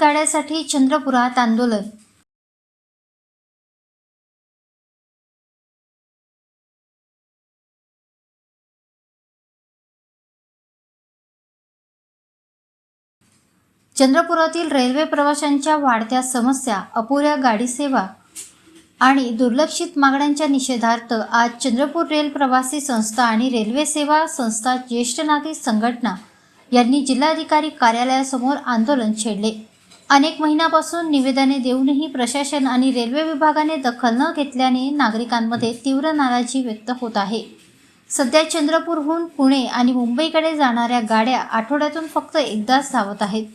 गाड्यासाठी चंद्रपुरात आंदोलन। चंद्रपुरातील रेल्वे प्रवाशांच्या वाढत्या समस्या, अपुऱ्या गाडी सेवा आणि दुर्लक्षित मागण्यांच्या निषेधार्थ आज चंद्रपूर रेल प्रवासी संस्था आणि रेल्वे सेवा संस्था ज्येष्ठ नागरिक संघटना यांनी जिल्हाधिकारी कार्यालयासमोर आंदोलन छेडले। अनेक महिन्यापासून निवेदने देऊनही प्रशासन आणि रेल्वे विभागाने दखल न घेतल्याने नागरिकांमध्ये तीव्र नाराजी व्यक्त होत आहे। सध्या चंद्रपूरहून पुणे आणि मुंबईकडे जाणाऱ्या गाड्या आठवड्यातून फक्त एकदाच धावत आहेत।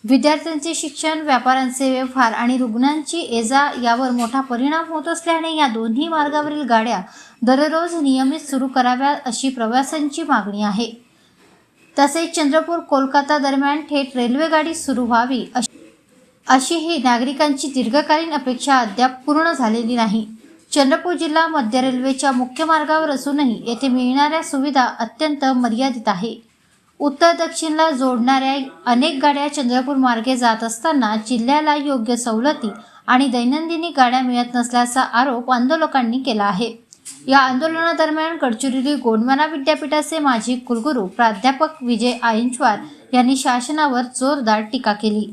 विद्यार्थ्यांचे शिक्षण, व्यापाऱ्यांचे व्यवहार आणि रुग्णांची ये-जा यावर मोठा परिणाम होत असल्याने या दोन्ही मार्गावरील गाड्या दररोज नियमित सुरू कराव्यात अशी प्रवाशांची मागणी आहे। तसेच चंद्रपूर कोलकाता दरम्यान थेट रेल्वे गाडी सुरू व्हावी अशी ही नागरिकांची दीर्घकालीन अपेक्षा अद्याप पूर्ण झालेली नाही। चंद्रपूर जिल्हा मध्य रेल्वेच्या मुख्य मार्गावर असूनही येथे मिळणाऱ्या सुविधा अत्यंत मर्यादित आहे। उत्तर दक्षिणला जोडणाऱ्या अनेक गाड्या चंद्रपूर मार्गे जात असताना जिल्ह्याला योग्य सवलती आणि दैनंदिनी गाड्या मिळत नसल्याचा आरोप आंदोलकांनी केला आहे। या आंदोलनादरम्यान गडचिरोली गोंडवाना विद्यापीठाचे माजी कुलगुरू प्राध्यापक विजय आयंचवार यांनी शासनावर जोरदार टीका केली।